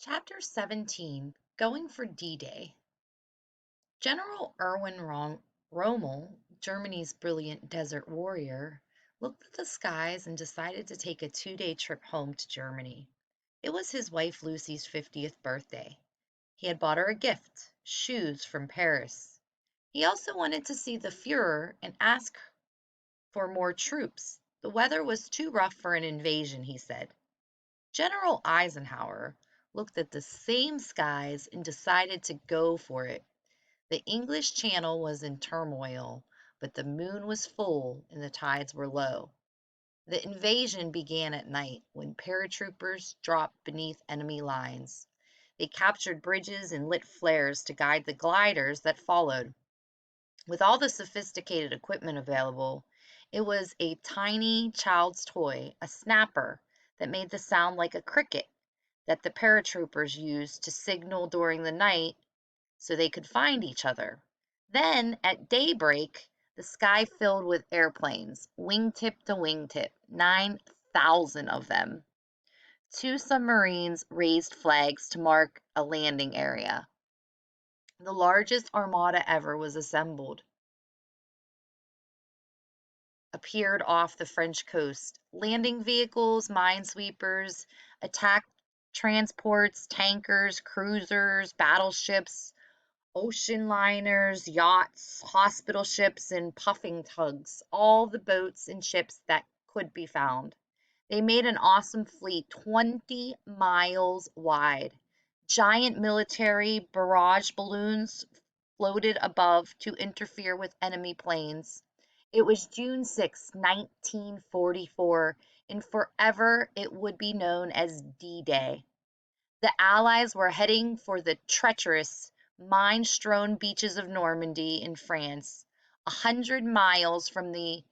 Chapter 17, Going for D-Day. General Erwin Rommel, Germany's brilliant desert warrior, looked at the skies and decided to take a 2-day trip home to Germany. It was his wife Lucy's 50th birthday. He had bought her a gift, shoes from Paris. He also wanted to see the Fuhrer and ask for more troops. The weather was too rough for an invasion, he said. General Eisenhower looked at the same skies and decided to go for it. The English Channel was in turmoil, but the moon was full and the tides were low. The invasion began at night when paratroopers dropped beneath enemy lines. They captured bridges and lit flares to guide the gliders that followed. With all the sophisticated equipment available, it was a tiny child's toy, a snapper, that made the sound like a cricket that the paratroopers used to signal during the night so they could find each other. Then, at daybreak, the sky filled with airplanes, wingtip to wingtip, 9,000 of them. Two submarines raised flags to mark a landing area. The largest armada ever was assembled, appeared off the French coast. Landing vehicles, minesweepers, attack transports, tankers, cruisers, battleships, ocean liners, yachts, hospital ships, and puffing tugs, all the boats and ships that could be found. They made an awesome fleet 20 miles wide. Giant military barrage balloons floated above to interfere with enemy planes. It was June 6, 1944, and forever it would be known as D-Day. The Allies were heading for the treacherous, mine-strewn beaches of Normandy in France, 100 miles from the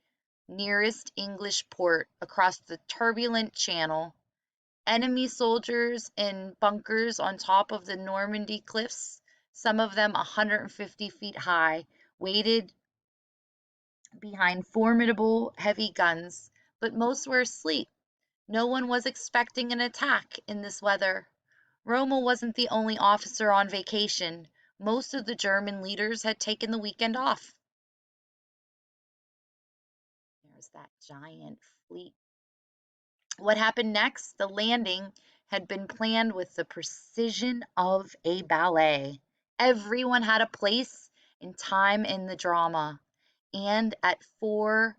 nearest English port across the turbulent Channel. Enemy soldiers in bunkers on top of the Normandy cliffs, some of them 150 feet high, waited behind formidable heavy guns, but most were asleep. No one was expecting an attack in this weather. Rommel wasn't the only officer on vacation. Most of the German leaders had taken the weekend off. There's that giant fleet. What happened next? The landing had been planned with the precision of a ballet. Everyone had a place and time in the drama. And at 4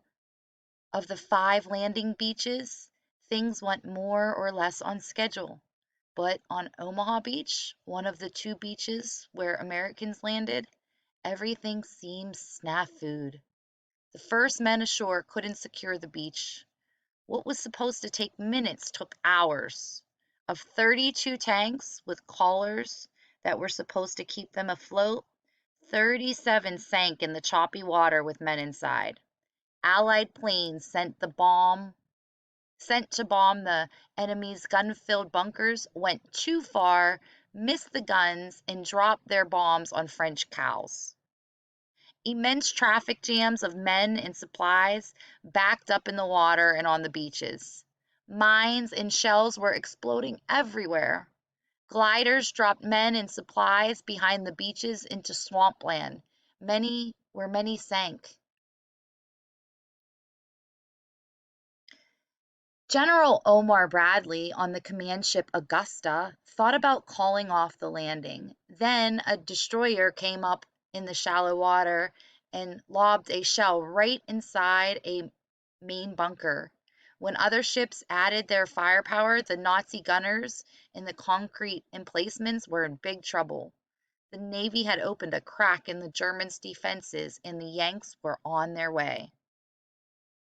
of the 5 landing beaches, things went more or less on schedule. But on Omaha Beach, one of the 2 beaches where Americans landed, everything seemed snafu'd. The first men ashore couldn't secure the beach. What was supposed to take minutes took hours. Of 32 tanks with collars that were supposed to keep them afloat, 37 sank in the choppy water with men inside. Allied planes sent to bomb the enemy's gun-filled bunkers went too far, missed the guns, and dropped their bombs on French cows. Immense traffic jams of men and supplies backed up in the water and on the beaches. Mines and shells were exploding everywhere. Gliders dropped men and supplies behind the beaches into swampland, many sank. General Omar Bradley on the command ship Augusta thought about calling off the landing. Then a destroyer came up in the shallow water and lobbed a shell right inside a main bunker. When other ships added their firepower, the Nazi gunners in the concrete emplacements were in big trouble. The Navy had opened a crack in the Germans' defenses, and the Yanks were on their way.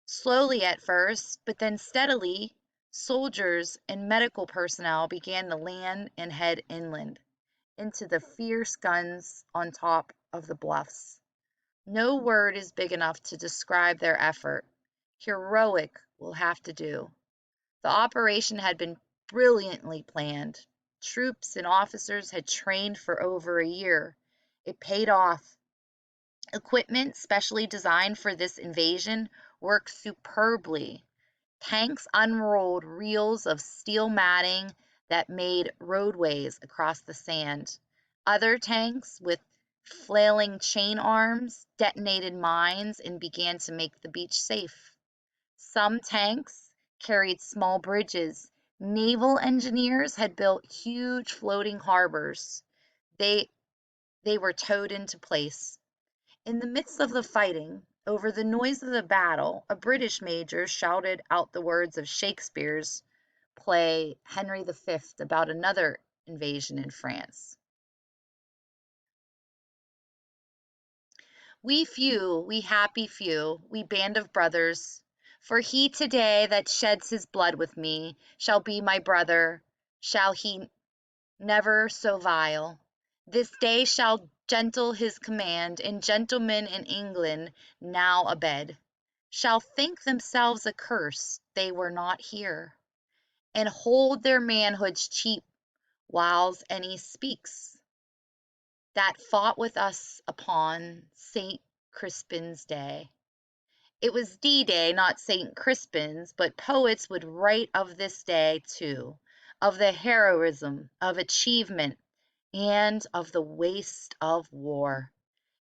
Slowly at first, but then steadily, soldiers and medical personnel began to land and head inland, into the fierce guns on top of the bluffs. No word is big enough to describe their effort. Heroic will have to do. The operation had been brilliantly planned. Troops and officers had trained for over a year. It paid off. Equipment specially designed for this invasion worked superbly. Tanks unrolled reels of steel matting that made roadways across the sand. Other tanks with flailing chain arms detonated mines and began to make the beach safe. Some tanks carried small bridges. Naval engineers had built huge floating harbors. They they were towed into place. In the midst of the fighting, over the noise of the battle, a British major shouted out the words of Shakespeare's play Henry V about another invasion in France. We few, we happy few, we band of brothers, for he today that sheds his blood with me shall be my brother, shall he never so vile. This day shall gentle his command, and gentlemen in England now abed shall think themselves accursed they were not here, and hold their manhoods cheap whiles any speaks that fought with us upon St. Crispin's day. It was D-Day, not St. Crispin's, but poets would write of this day, too, of the heroism, of achievement, and of the waste of war.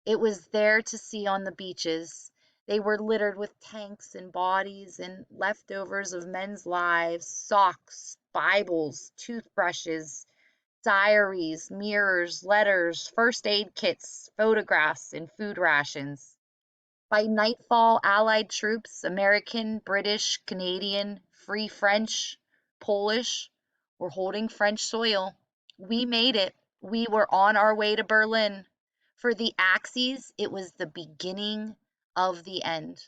It was there to see on the beaches. They were littered with tanks and bodies and leftovers of men's lives, socks, Bibles, toothbrushes, diaries, mirrors, letters, first aid kits, photographs, and food rations. By nightfall, Allied troops, American, British, Canadian, Free French, Polish, were holding French soil. We made it. We were on our way to Berlin. For the Axis, it was the beginning of the end.